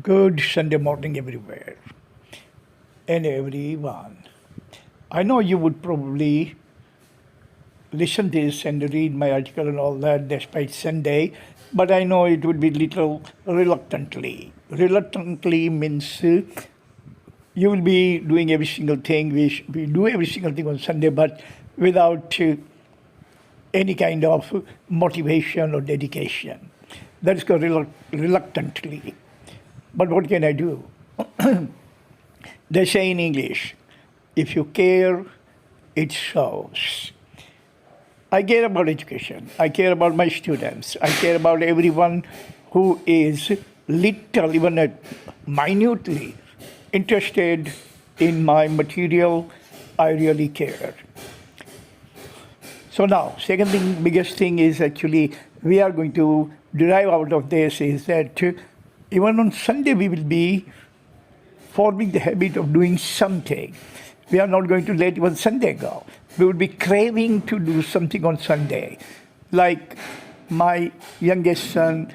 Good Sunday morning, everywhere and everyone. I know you would probably listen this and read my article and all that despite Sunday, but I know it would be little reluctantly. Reluctantly means you will be doing every single thing. We do every single thing on Sunday, but without any kind of motivation or dedication. That is called reluctantly. But what can I do? They say in English, if you care, it shows. I care about education. I care about my students. I care about everyone who is little, even minutely interested in my material. I really care. So now, second thing, biggest thing is actually we are going to derive out of this is that even on Sunday we will be forming the habit of doing something. We are not going to let even Sunday go. We will be craving to do something on Sunday. Like my youngest son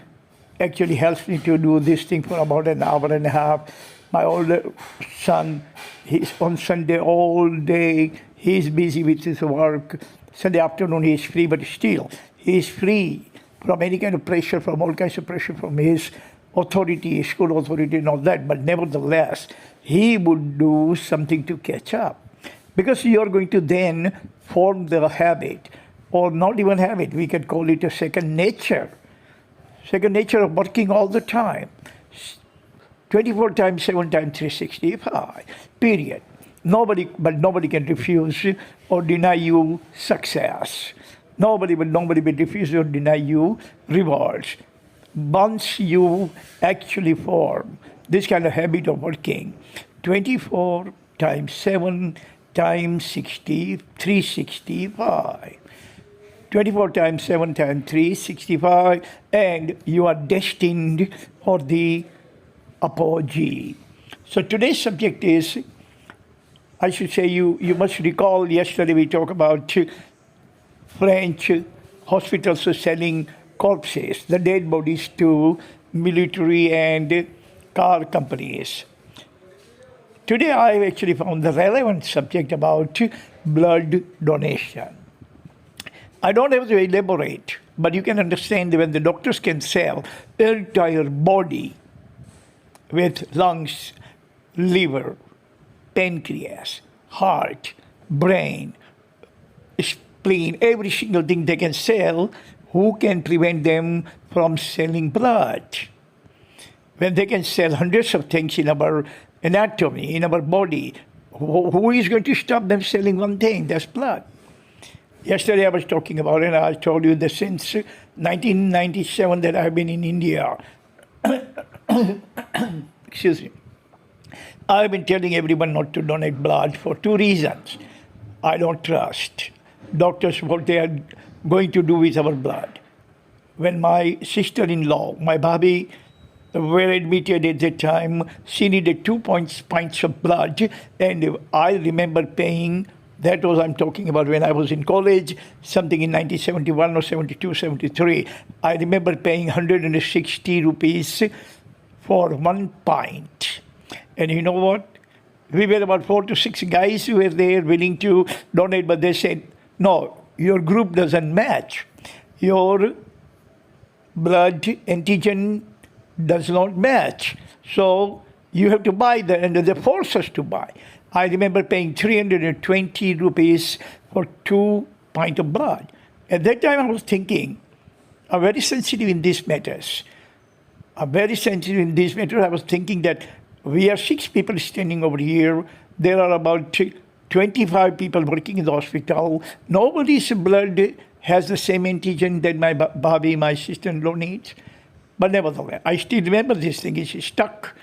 actually helps me to do this thing for about an hour and a half. My older son, he's on Sunday all day. He's busy with his work. Sunday afternoon he is free, but still he is free from any kind of pressure, from all kinds of pressure from his authority, school authority and all that. But nevertheless, he would do something to catch up. Because you are going to then form the habit, or not even habit, we can call it a second nature. Second nature of working all the time. 24 times 7 times 365, period. Nobody can refuse or deny you success. Nobody will refuse or deny you rewards. Once you actually form this kind of habit of working, 24 times 7 times 60, 365. 24 times 7 times 365, and you are destined for the apogee. So today's subject is, I should say, you must recall yesterday we talked about French hospitals selling corpses, the dead bodies, to military and car companies. Today I actually found the relevant subject about blood donation. I don't have to elaborate, but you can understand that when the doctors can sell their entire body with lungs, liver, pancreas, heart, brain, spleen, every single thing they can sell, who can prevent them from selling blood? When they can sell hundreds of things in our anatomy, in our body, who is going to stop them selling one thing? That's blood. Yesterday I was talking about it, and I told you that since 1997 that I've been in India, excuse me, I've been telling everyone not to donate blood for two reasons. I don't trust doctors what they are going to do with our blood. When my sister-in-law, my Bhabhi, were admitted at that time, she needed 2 pints of blood, and I remember paying, that was I'm talking about when I was in college, something in 1971 or 72, 73. I remember paying 160 rupees for 1 pint. And you know what? We were about 4 to 6 guys who were there willing to donate, but they said, no, your group doesn't match. Your blood antigen does not match. So you have to buy that, and they force us to buy. I remember paying 320 rupees for 2 pints of blood. At that time I was thinking, I'm very sensitive in these matters. I was thinking that we are 6 people standing over here. There are about 25 people working in the hospital. Nobody's blood has the same antigen that my Bhabhi, my sister-in-law, needs. But nevertheless, I still remember this thing. It's stuck.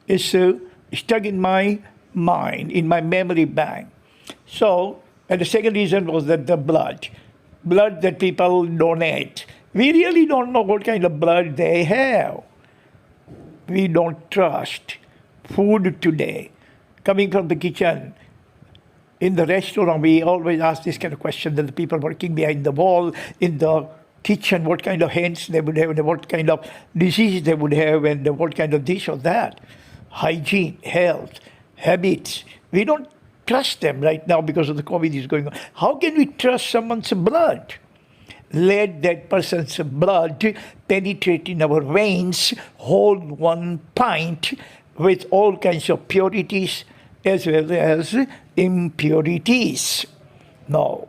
It's stuck in my mind, in my memory bank. So, and the second reason was that the blood that people donate, we really don't know what kind of blood they have. We don't trust food today coming from the kitchen. In the restaurant, we always ask this kind of question that the people working behind the wall in the teach them what kind of hands they would have, and what kind of disease they would have, and what kind of this or that. Hygiene, health, habits. We don't trust them right now because of the COVID is going on. How can we trust someone's blood? Let that person's blood penetrate in our veins, hold 1 pint with all kinds of purities as well as impurities. No.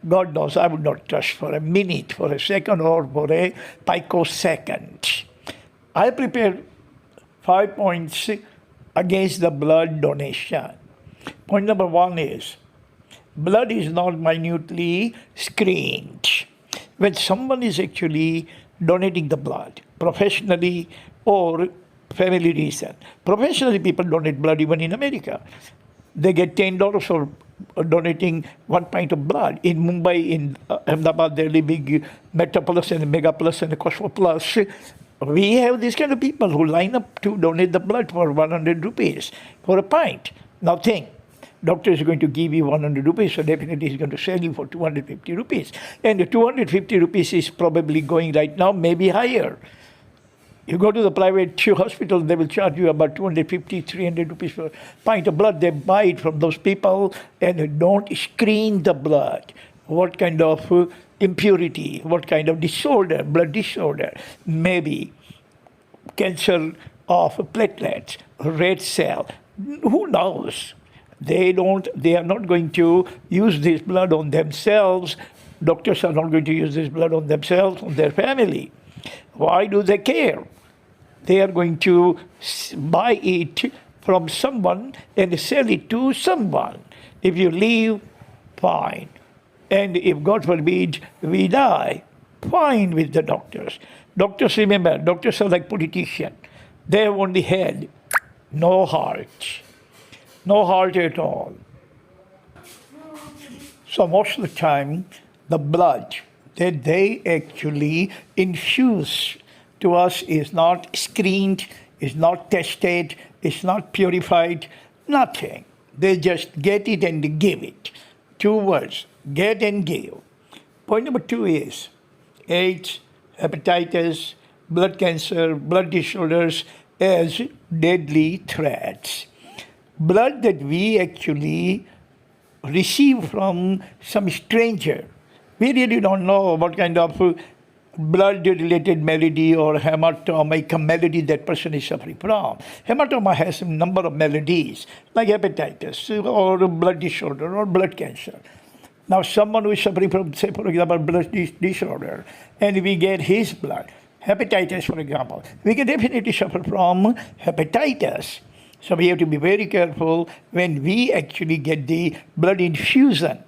God knows I would not trust for a minute, for a second, or for a picosecond. I prepared 5 points against the blood donation. Point number 1 is, blood is not minutely screened. When someone is actually donating the blood, professionally or family reason. Professionally, people donate blood even in America. They get $10 for donating 1 pint of blood. In Mumbai, in Ahmedabad, the big Metropolis and Megapolis and Cosmopolis, we have these kind of people who line up to donate the blood for 100 rupees for a pint. Now think, doctor is going to give you 100 rupees, so definitely he's going to sell you for 250 rupees. And the 250 rupees is probably going right now, maybe higher. You go to the private hospital, they will charge you about 250, 300 rupees for a pint of blood. They buy it from those people and don't screen the blood. What kind of impurity, what kind of disorder, blood disorder, maybe cancer of platelets, red cell, who knows? They are not going to use this blood on themselves. Doctors are not going to use this blood on themselves, on their family. Why do they care? They are going to buy it from someone and sell it to someone. If you leave, fine. And if, God forbid, we die, fine with the doctors. Doctors, remember, doctors are like politicians. They have only head, no heart. No heart at all. So most of the time, the blood that they actually infuse to us is not screened, is not tested, is not purified, nothing. They just get it and give it. 2 words, get and give. Point number 2 is AIDS, hepatitis, blood cancer, blood disorders as deadly threats. Blood that we actually receive from some stranger. We really don't know what kind of blood-related malady or hematomic malady that person is suffering from. Hematoma has a number of maladies, like hepatitis or blood disorder or blood cancer. Now, someone who is suffering from, say, for example, blood disorder, and we get his blood, hepatitis, for example, we can definitely suffer from hepatitis. So we have to be very careful when we actually get the blood infusion.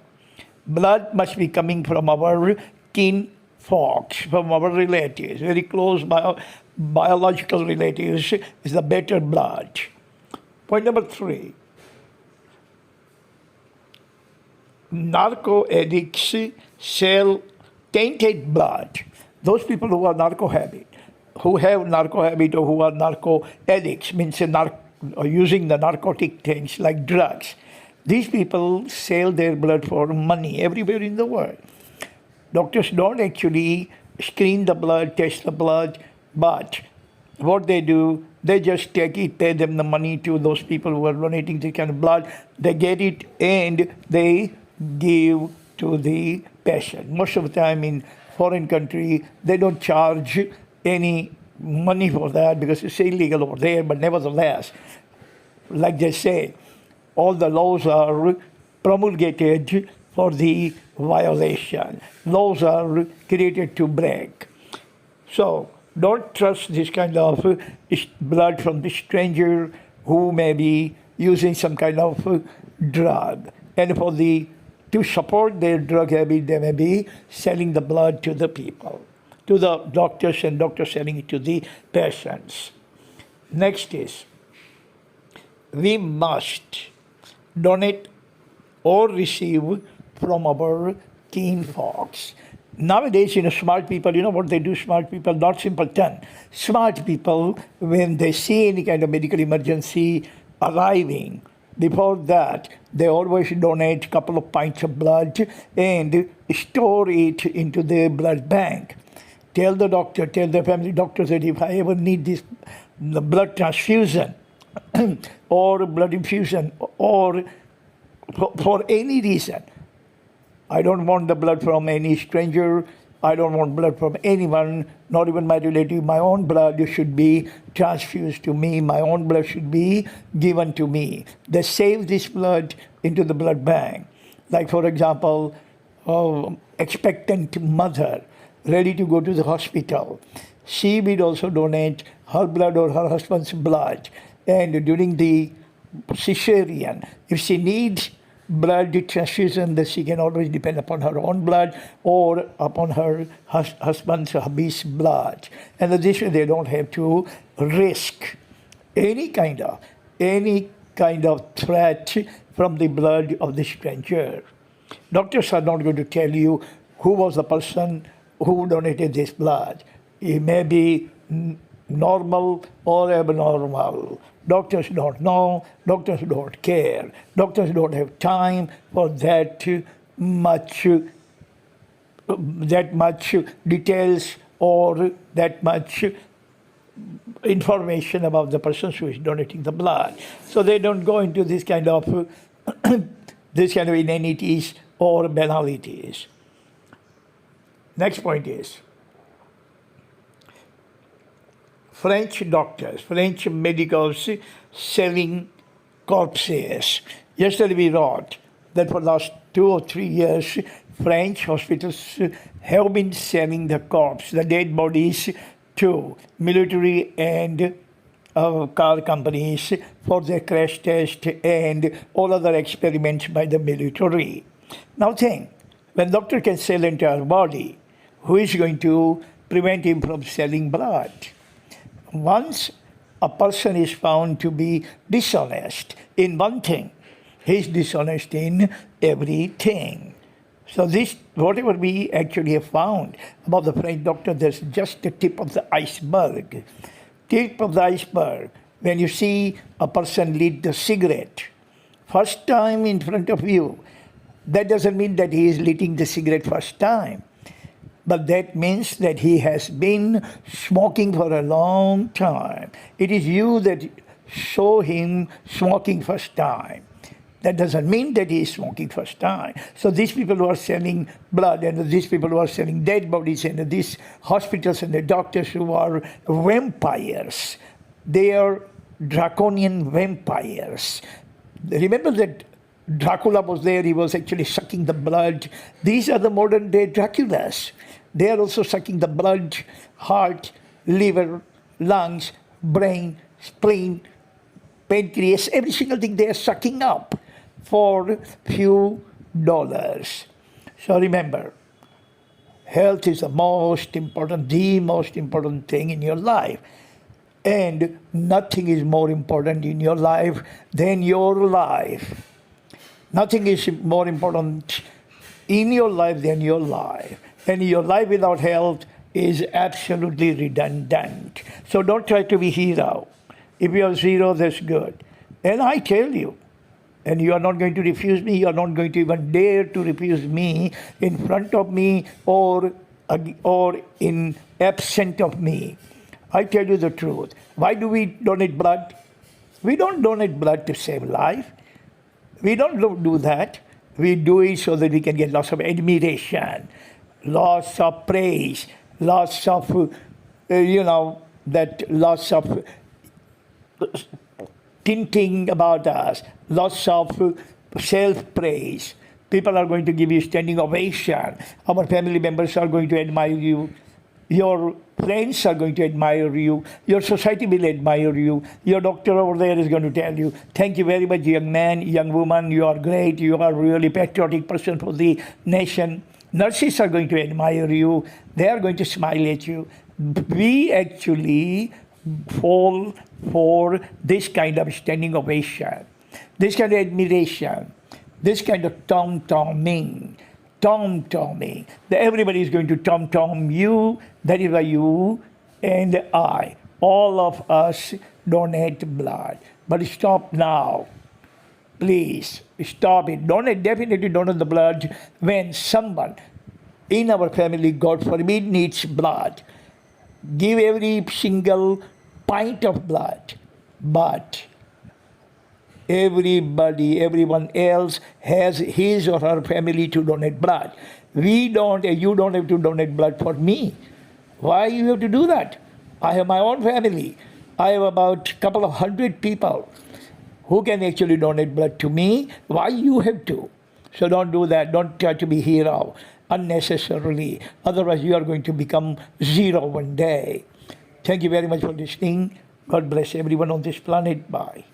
Blood must be coming from our kin folks, from our relatives, very close biological relatives is the better blood. Point number 3. Narco addicts sell tainted blood. Those people who are narco habit, who have narco habit or who are narco addicts, means using the narcotic things like drugs. These people sell their blood for money everywhere in the world. Doctors don't actually screen the blood, test the blood, but what they do, they just take it, pay them the money to those people who are donating this kind of blood. They get it and they give to the patient. Most of the time in foreign country, they don't charge any money for that because it's illegal over there, but nevertheless, like they say, all the laws are promulgated for the violation. Laws are created to break. So don't trust this kind of blood from the stranger who may be using some kind of drug. And to support their drug habit, they may be selling the blood to the people, to the doctors, and doctors selling it to the patients. Next is, we must donate or receive from our kin folks. Nowadays, smart people, what they do, smart people, not simpleton. Smart people, when they see any kind of medical emergency arriving, Before that, they always donate a couple of pints of blood and store it into their blood bank. Tell the doctor, tell the family doctor that if I ever need this the blood transfusion or blood infusion or for any reason, I don't want the blood from any stranger. I don't want blood from anyone, not even my relative. My own blood should be transfused to me. My own blood should be given to me. They save this blood into the blood bank. Like, for example, expectant mother ready to go to the hospital. She will also donate her blood or her husband's blood. And during the cesarean, if she needs blood transfusion, that she can always depend upon her own blood or upon her husband's hubby's blood. And this way they don't have to risk any kind of threat from the blood of the stranger. Doctors are not going to tell you who was the person who donated this blood. It may be normal or abnormal. Doctors don't know, doctors don't care, doctors don't have time for that much details or that much information about the person who is donating the blood. So they don't go into this kind of inanities or banalities. Next point is French doctors, French medicals selling corpses. Yesterday we wrote that for the last 2 or 3 years, French hospitals have been selling the corpse, the dead bodies, to military and car companies for their crash test and all other experiments by the military. Now think, when doctor can sell entire body, who is going to prevent him from selling blood? Once a person is found to be dishonest in one thing, he is dishonest in everything. So this, whatever we actually have found about the French doctor, there's just the tip of the iceberg. Tip of the iceberg. When you see a person lit the cigarette, first time in front of you, that doesn't mean that he is lighting the cigarette first time. But that means that he has been smoking for a long time. It is you that saw him smoking first time. That doesn't mean that he is smoking first time. So these people who are selling blood and these people who are selling dead bodies and these hospitals and the doctors who are vampires, they are draconian vampires. Remember that Dracula was there, he was actually sucking the blood. These are the modern day Draculas. They are also sucking the blood, heart, liver, lungs, brain, spleen, pancreas, every single thing they are sucking up for few dollars. So remember, health is the most important thing in your life. And nothing is more important in your life than your life. Nothing is more important in your life than your life. And your life without health is absolutely redundant. So don't try to be hero. If you are zero, that's good. And I tell you, and you are not going to refuse me, you are not going to even dare to refuse me in front of me or in absent of me. I tell you the truth. Why do we donate blood? We don't donate blood to save life. We don't do that. We do it so that we can get lots of admiration, lots of praise, lots of, lots of tinting about us, lots of self-praise. People are going to give you standing ovation. Our family members are going to admire you. Your friends are going to admire you. Your society will admire you. Your doctor over there is going to tell you, thank you very much, young man, young woman, you are great. You are really patriotic person for the nation. Nurses are going to admire you. They are going to smile at you. We actually fall for this kind of standing ovation, this kind of admiration, this kind of tom-tomming. Everybody is going to tom-tom you. That is why you and all of us donate blood. But stop now. Please stop it. Donate, definitely donate the blood when someone in our family, God forbid, needs blood. Give every single pint of blood. But everybody, everyone else has his or her family to donate blood. We don't, you don't have to donate blood for me. Why you have to do that? I have my own family. I have about a couple of hundred people who can actually donate blood to me. Why you have to? So don't do that. Don't try to be hero unnecessarily. Otherwise you are going to become zero one day. Thank you very much for listening. God bless everyone on this planet. Bye.